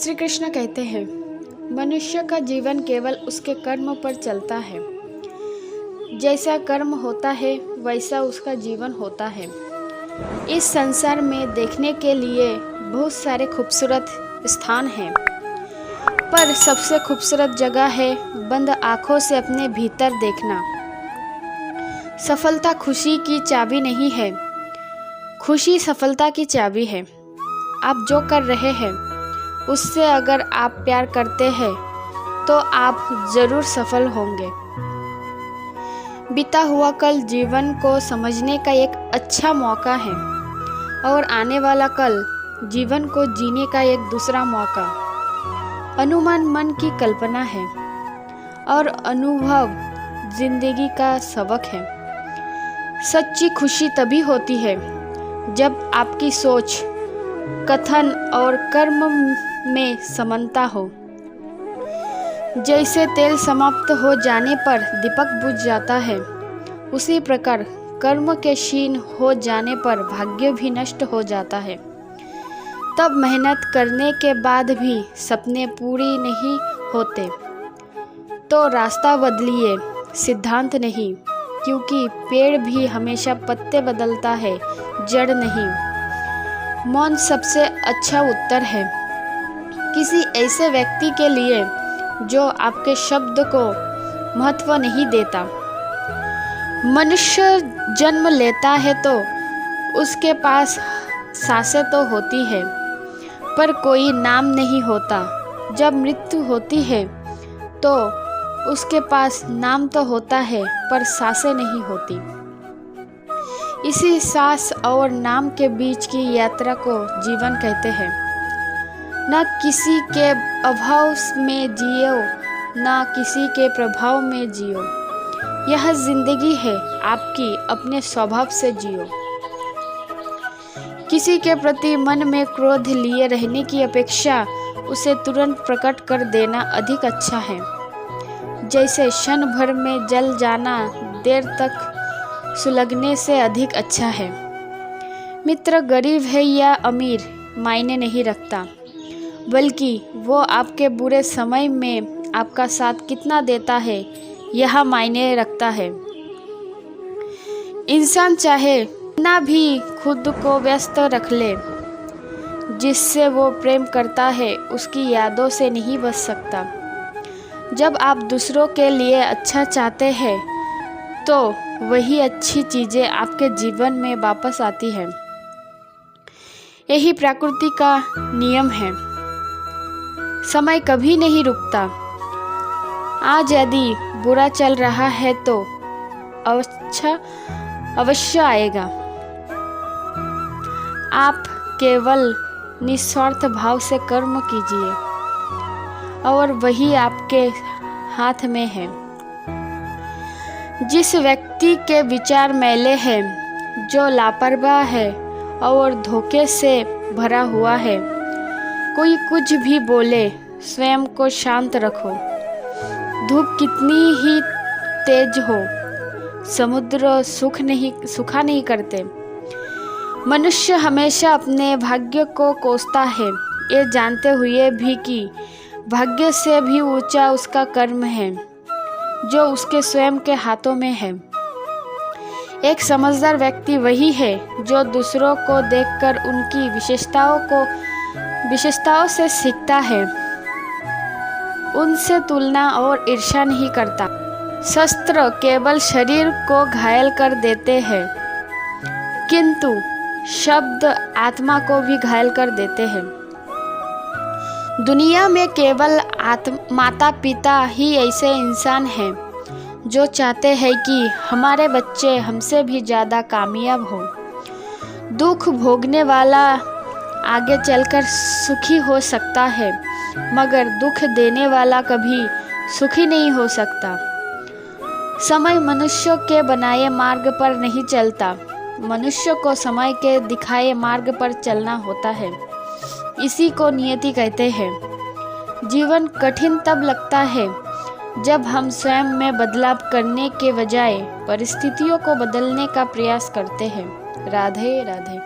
श्री कृष्ण कहते हैं, मनुष्य का जीवन केवल उसके कर्म पर चलता है। जैसा कर्म होता है वैसा उसका जीवन होता है। इस संसार में देखने के लिए बहुत सारे खूबसूरत स्थान हैं, पर सबसे खूबसूरत जगह है बंद आँखों से अपने भीतर देखना। सफलता खुशी की चाबी नहीं है, खुशी सफलता की चाबी है। आप जो कर रहे हैं उससे अगर आप प्यार करते हैं तो आप जरूर सफल होंगे। बीता हुआ कल जीवन को समझने का एक अच्छा मौका है और आने वाला कल जीवन को जीने का एक दूसरा मौका। अनुमान मन की कल्पना है और अनुभव जिंदगी का सबक है। सच्ची खुशी तभी होती है जब आपकी सोच, कथन और कर्म में समानता हो। जैसे तेल समाप्त हो जाने पर दीपक बुझ जाता है, उसी प्रकार कर्म के क्षीण हो जाने पर भाग्य भी नष्ट हो जाता है। तब मेहनत करने के बाद भी सपने पूरी नहीं होते तो रास्ता बदलिए, सिद्धांत नहीं, क्योंकि पेड़ भी हमेशा पत्ते बदलता है, जड़ नहीं। मौन सबसे अच्छा उत्तर है किसी ऐसे व्यक्ति के लिए जो आपके शब्द को महत्व नहीं देता। मनुष्य जन्म लेता है तो उसके पास सांसें तो होती है, पर कोई नाम नहीं होता। जब मृत्यु होती है तो उसके पास नाम तो होता है, पर सांसें नहीं होती। इसी सांस और नाम के बीच की यात्रा को जीवन कहते हैं। न किसी के अभाव में जियो, न किसी के प्रभाव में जियो। यह जिंदगी है आपकी, अपने स्वभाव से जियो। किसी के प्रति मन में क्रोध लिए रहने की अपेक्षा उसे तुरंत प्रकट कर देना अधिक अच्छा है। जैसे क्षण भर में जल जाना देर तक सुलगने से अधिक अच्छा है। मित्र गरीब है या अमीर मायने नहीं रखता, बल्कि वो आपके बुरे समय में आपका साथ कितना देता है यह मायने रखता है। इंसान चाहे कितना भी खुद को व्यस्त रख ले, जिससे वो प्रेम करता है उसकी यादों से नहीं बच सकता। जब आप दूसरों के लिए अच्छा चाहते हैं तो वही अच्छी चीज़ें आपके जीवन में वापस आती हैं। यही प्रकृति का नियम है। समय कभी नहीं रुकता। आज यदि बुरा चल रहा है तो अच्छा अवश्य आएगा। आप केवल निस्वार्थ भाव से कर्म कीजिए और वही आपके हाथ में है। जिस व्यक्ति के विचार मैले हैं, जो लापरवाह है और धोखे से भरा हुआ है, कोई कुछ भी बोले स्वयं को शांत रखो। धूप कितनी ही तेज हो, समुद्र सूखा नहीं करते। मनुष्य हमेशा अपने भाग्य को कोसता है, ये जानते हुए भी कि भाग्य से भी ऊंचा उसका कर्म है जो उसके स्वयं के हाथों में है। एक समझदार व्यक्ति वही है जो दूसरों को देखकर उनकी विशेषताओं से सीखता है, उनसे तुलना और ईर्ष्या नहीं करता। शस्त्र केवल शरीर को घायल कर देते हैं, किंतु शब्द आत्मा को भी घायल कर देते हैं। दुनिया में केवल माता पिता ही ऐसे इंसान हैं जो चाहते हैं कि हमारे बच्चे हमसे भी ज़्यादा कामयाब हो। दुख भोगने वाला आगे चलकर सुखी हो सकता है, मगर दुख देने वाला कभी सुखी नहीं हो सकता। समय मनुष्य के बनाए मार्ग पर नहीं चलता, मनुष्य को समय के दिखाए मार्ग पर चलना होता है। इसी को नियति कहते हैं। जीवन कठिन तब लगता है जब हम स्वयं में बदलाव करने के बजाय परिस्थितियों को बदलने का प्रयास करते हैं। राधे राधे।